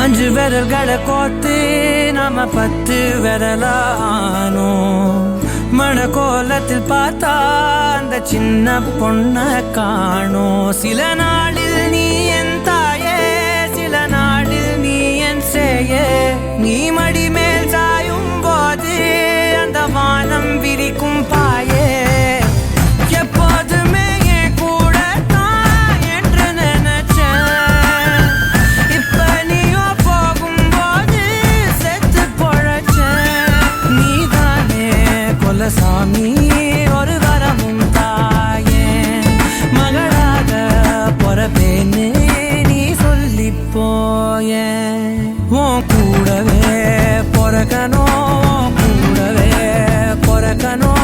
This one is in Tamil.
அஞ்சு விரல்களை கோத்து நாம 10 விரலானோ மணக்கோலத்தில் பார்த்தா அந்த சின்ன பொண்ண காணோம் சில நாளில் நீ என் தாயே சில நாளில் நீ என் சேயே நீ மடி மேல் சாயும் போது அந்த வானம் விரிக்கும் பாயே எப்போதுமே என் கூட தான் என்று நினைச்சேன் இப்ப நீயோ போகும்போது செத்து பொழைச்சேன் நீதானே கொலசாமி ஒரு வரமும் தாயே மகளாக பொறப்பேன்னு நீ சொல்லி போய உன் கூடவே பொறக்கணும் கூடவே பொறக்கணும்